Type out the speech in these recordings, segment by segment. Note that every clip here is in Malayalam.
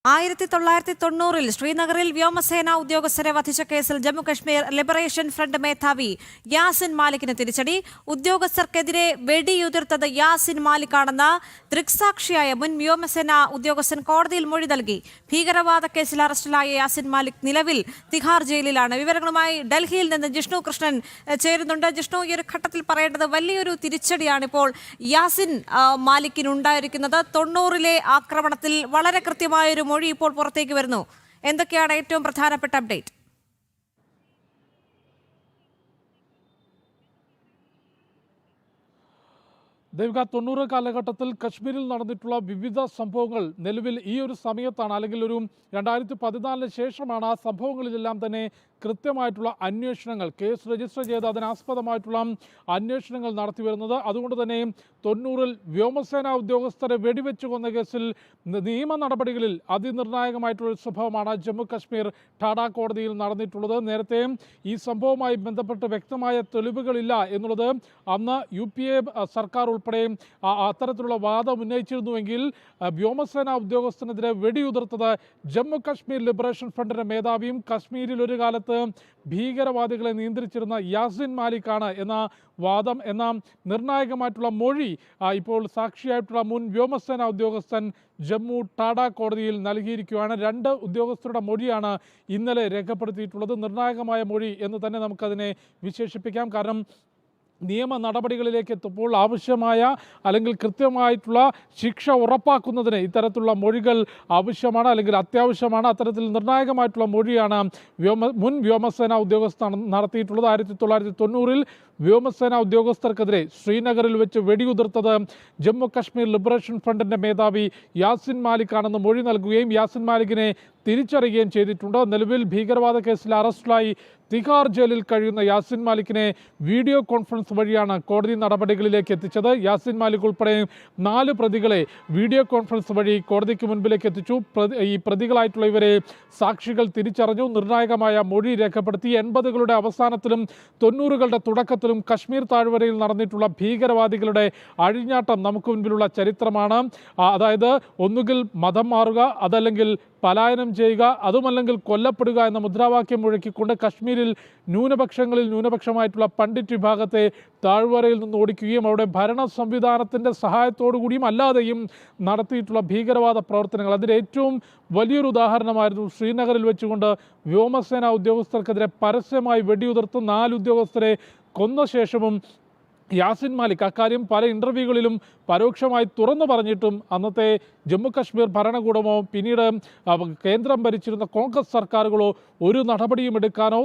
1990 ശ്രീനഗറിൽ വ്യോമസേന ഉദ്യോഗസ്ഥരെ വധിച്ച കേസിൽ ജമ്മുകശ്മീർ ലിബറേഷൻ ഫ്രണ്ട് മേധാവി യാസിൻ മാലിക്കിന് തിരിച്ചടി. ഉദ്യോഗസ്ഥർക്കെതിരെ വെടിയുതിർത്തത് യാസിൻ മാലിക്കാണെന്ന് ദൃക്സാക്ഷിയായ മുൻ വ്യോമസേന ഉദ്യോഗസ്ഥൻ കോടതിയിൽ മൊഴി നൽകി. ഭീകരവാദ കേസിൽ അറസ്റ്റിലായ യാസിൻ മാലിക് നിലവിൽ തിഹാർ ജയിലിലാണ്. വിവരങ്ങളുമായി ഡൽഹിയിൽ നിന്ന് ജിഷ്ണു കൃഷ്ണൻ ചേരുന്നുണ്ട്. ജിഷ്ണു, ഈ ഒരു ഘട്ടത്തിൽ പറയേണ്ടത് വലിയൊരു തിരിച്ചടിയാണ് ഇപ്പോൾ യാസിൻ മാലിക്കിനുണ്ടായിരിക്കുന്നത്. 90-ലെ ആക്രമണത്തിൽ വളരെ കൃത്യമായൊരു മൊഴി ഇപ്പോൾ പുറത്തേക്ക് വരുന്നു. എന്തൊക്കെയാണ് ഏറ്റവും പ്രധാനപ്പെട്ട അപ്ഡേറ്റ്? ദേവിക, 90 കാലഘട്ടത്തിൽ കശ്മീരിൽ നടന്നിട്ടുള്ള വിവിധ സംഭവങ്ങൾ നിലവിൽ ഈ ഒരു സമയത്താണ്, അല്ലെങ്കിൽ ഒരു 2014 ശേഷമാണ് ആ സംഭവങ്ങളിലെല്ലാം തന്നെ കൃത്യമായിട്ടുള്ള അന്വേഷണങ്ങൾ, കേസ് രജിസ്റ്റർ ചെയ്ത് അതിനാസ്പദമായിട്ടുള്ള അന്വേഷണങ്ങൾ നടത്തി വരുന്നത്. അതുകൊണ്ട് തന്നെ 90-ൽ വ്യോമസേന ഉദ്യോഗസ്ഥരെ വെടിവെച്ച് കൊന്ന കേസിൽ നിയമ നടപടികളിൽ അതിനിർണായകമായിട്ടുള്ള സംഭവമാണ് ജമ്മു കശ്മീർ ഠാഡ കോടതിയിൽ നടന്നിട്ടുള്ളത്. നേരത്തെ ഈ സംഭവവുമായി ബന്ധപ്പെട്ട് വ്യക്തമായ തെളിവുകളില്ല എന്നുള്ളത് അന്ന് UPA സർക്കാർ ഉൾപ്പെടെ അത്തരത്തിലുള്ള വാദം ഉന്നയിച്ചിരുന്നുവെങ്കിൽ വ്യോമസേന ഉദ്യോഗസ്ഥനെതിരെ വെടിയുതിർത്തത് ജമ്മു കശ്മീർ ലിബറേഷൻ ഫ്രണ്ടിന്റെ മേധാവിയും കശ്മീരിൽ ഒരു കാലത്ത് ഭീകരവാദികളെ നിയന്ത്രിച്ചിരുന്ന യാസിൻ മാലിക്കാണ് എന്ന വാദം, എന്ന നിർണായകമായിട്ടുള്ള മൊഴി ഇപ്പോൾ സാക്ഷിയായിട്ടുള്ള മുൻ വ്യോമസേന ഉദ്യോഗസ്ഥൻ ജമ്മു ഠാഡ കോടതിയിൽ നൽകിയിരിക്കുകയാണ്. 2 ഉദ്യോഗസ്ഥരുടെ മൊഴിയാണ് ഇന്നലെ രേഖപ്പെടുത്തിയിട്ടുള്ളത്. നിർണായകമായ മൊഴി എന്ന് തന്നെ നമുക്കതിനെ വിശേഷിപ്പിക്കാം. കാരണം നിയമ നടപടികളിലേക്ക് എത്തുമ്പോൾ ആവശ്യമായ അല്ലെങ്കിൽ കൃത്യമായിട്ടുള്ള ശിക്ഷ ഉറപ്പാക്കുന്നതിന് ഇത്തരത്തിലുള്ള മൊഴികൾ ആവശ്യമാണ്, അല്ലെങ്കിൽ അത്യാവശ്യമാണ്. അത്തരത്തിൽ നിർണായകമായിട്ടുള്ള മൊഴിയാണ് മുൻ വ്യോമസേന ഉദ്യോഗസ്ഥർ നടത്തിയിട്ടുള്ളത്. 1990-ൽ വ്യോമസേന ഉദ്യോഗസ്ഥർക്കെതിരെ ശ്രീനഗറിൽ വെച്ച് വെടിയുതിർത്തത് ജമ്മു കശ്മീർ ലിബറേഷൻ ഫ്രണ്ടിന്റെ മേധാവി യാസിൻ മാലിക്കാണെന്ന് മൊഴി നൽകുകയും യാസിൻ മാലിക്കിനെ തിരിച്ചറിയുകയും ചെയ്തിട്ടുണ്ട്. നിലവിൽ ഭീകരവാദ കേസിൽ അറസ്റ്റിലായി തിഹാർ ജയിലിൽ കഴിയുന്ന യാസിൻ മാലിക്കിനെ വീഡിയോ കോൺഫറൻസ് വഴിയാണ് കോടതി നടപടികളിലേക്ക് എത്തിച്ചത്. യാസിൻ മാലിക് ഉൾപ്പെടെ 4 പ്രതികളെ വീഡിയോ കോൺഫറൻസ് വഴി കോടതിക്ക് മുൻപിലേക്ക് എത്തിച്ചു. ഈ പ്രതികളായിട്ടുള്ള ഇവരെ സാക്ഷികൾ തിരിച്ചറിഞ്ഞു, നിർണായകമായ മൊഴി രേഖപ്പെടുത്തി. 80-കളുടെ അവസാനത്തിലും 90-കളുടെ തുടക്കത്തിലും കശ്മീർ താഴ്വരയിൽ നടന്നിട്ടുള്ള ഭീകരവാദികളുടെ അഴിഞ്ഞാട്ടം നമുക്ക് മുൻപിലുള്ള ചരിത്രമാണ്. അതായത് ഒന്നുകിൽ മതം മാറുക, അതല്ലെങ്കിൽ പലായനം ചെയ്യുക, അതുമല്ലെങ്കിൽ കൊല്ലപ്പെടുക എന്ന മുദ്രാവാക്യം മുഴക്കിക്കൊണ്ട് കശ്മീരിൽ ന്യൂനപക്ഷങ്ങളിൽ ന്യൂനപക്ഷമായിട്ടുള്ള പണ്ഡിറ്റ് വിഭാഗത്തെ താഴ്വരയിൽ നിന്ന് ഓടിക്കുകയും അവിടെ ഭരണ സംവിധാനത്തിൻ്റെ സഹായത്തോടു കൂടിയും അല്ലാതെയും നടത്തിയിട്ടുള്ള ഭീകരവാദ പ്രവർത്തനങ്ങൾ. അതിൻ്റെ ഏറ്റവും വലിയൊരു ഉദാഹരണമായിരുന്നു ശ്രീനഗറിൽ വെച്ചുകൊണ്ട് വ്യോമസേന ഉദ്യോഗസ്ഥർക്കെതിരെ പരസ്യമായി വെടിയുതിർത്ത് 4 ഉദ്യോഗസ്ഥരെ കൊന്ന ശേഷവും യാസിൻ മാലിക് അക്കാര്യം പല ഇൻ്റർവ്യൂകളിലും പരോക്ഷമായി തുറന്നു പറഞ്ഞിട്ടും അന്നത്തെ ജമ്മു കശ്മീർ ഭരണകൂടമോ പിന്നീട് കേന്ദ്രം ഭരിച്ചിരുന്ന കോൺഗ്രസ് സർക്കാരുകളോ ഒരു നടപടിയും എടുക്കാനോ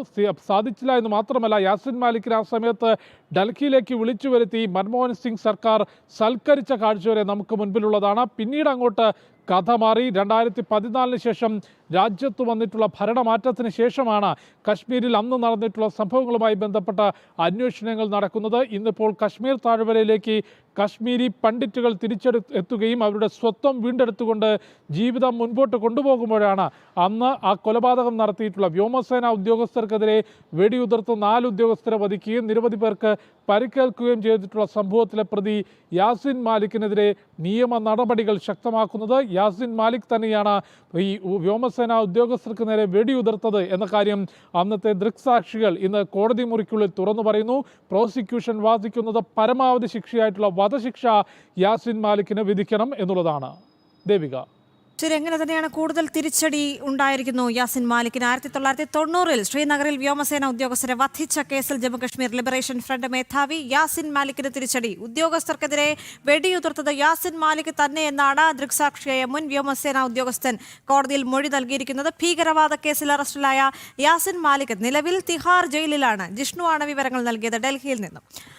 സാധിച്ചില്ല എന്ന് മാത്രമല്ല, യാസിൻ മാലിക്കിനെ ആ സമയത്ത് ഡൽഹിയിലേക്ക് വിളിച്ചു വരുത്തി മൻമോഹൻ സിംഗ് സർക്കാർ സൽക്കരിച്ച കാഴ്ച വരെ നമുക്ക് മുൻപിലുള്ളതാണ്. പിന്നീട് അങ്ങോട്ട് കഥ മാറി. 2014 ശേഷം രാജ്യത്ത് വന്നിട്ടുള്ള ഭരണമാറ്റത്തിന് ശേഷമാണ് കശ്മീരിൽ അന്ന് നടന്നിട്ടുള്ള സംഭവങ്ങളുമായി ബന്ധപ്പെട്ട അന്വേഷണങ്ങൾ നടക്കുന്നത്. ഇന്നിപ്പോൾ കശ്മീർ താഴ്വരയിലേക്ക് കശ്മീരി പണ്ഡിറ്റുകൾ എത്തുകയും അവരുടെ സ്വത്വം വീണ്ടെടുത്തുകൊണ്ട് ജീവിതം മുൻപോട്ട് കൊണ്ടുപോകുമ്പോഴാണ് അന്ന് ആ കൊലപാതകം നടത്തിയിട്ടുള്ള വ്യോമസേന ഉദ്യോഗസ്ഥർക്കെതിരെ വെടിയുതിർത്ത് 4 ഉദ്യോഗസ്ഥരെ വധിക്കുകയും നിരവധി പേർക്ക് പരിക്കേൽക്കുകയും ചെയ്തിട്ടുള്ള സംഭവത്തിലെ പ്രതി യാസിൻ മാലിക്കിനെതിരെ നിയമ നടപടികൾ ശക്തമാക്കുന്നത്. യാസിൻ മാലിക് തന്നെയാണ് ഈ വ്യോമസേന ഉദ്യോഗസ്ഥർക്ക് നേരെ വെടിയുതിർത്തത് എന്ന കാര്യം അന്നത്തെ ദൃക്സാക്ഷികൾ ഇന്ന് കോടതി മുറിക്കുള്ളിൽ തുറന്നു പറയുന്നു. പ്രോസിക്യൂഷൻ വാദിക്കുന്നത് പരമാവധി ശിക്ഷയായിട്ടുള്ള വധശിക്ഷ യാസിൻ മാലിക്കിന് വിധിക്കണം എന്നുള്ളതാണ്. ദേവിക, ശരി, എങ്ങനെ തന്നെയാണ് കൂടുതൽ തിരിച്ചടി ഉണ്ടായിരിക്കുന്നു യാസിൻ മാലിക്കിന്? 1990-ൽ ശ്രീനഗറിൽ വ്യോമസേന ഉദ്യോഗസ്ഥരെ വധിച്ച കേസിൽ ജമ്മുകശ്മീർ ലിബറേഷൻ ഫ്രണ്ട് മേധാവി യാസിൻ മാലിക്കിന് തിരിച്ചടി. ഉദ്യോഗസ്ഥർക്കെതിരെ വെടിയുതിർത്തത് യാസിൻ മാലിക് തന്നെ എന്നാണ് ദൃക്സാക്ഷിയായ മുൻ വ്യോമസേന ഉദ്യോഗസ്ഥൻ കോടതിയിൽ മൊഴി നൽകിയിരിക്കുന്നത്. ഭീകരവാദ കേസിൽ അറസ്റ്റിലായ യാസിൻ മാലിക് നിലവിൽ തിഹാർ ജയിലിലാണ്. ജിഷ്ണുവാണ് വിവരങ്ങൾ നൽകിയത് ഡൽഹിയിൽ നിന്നും.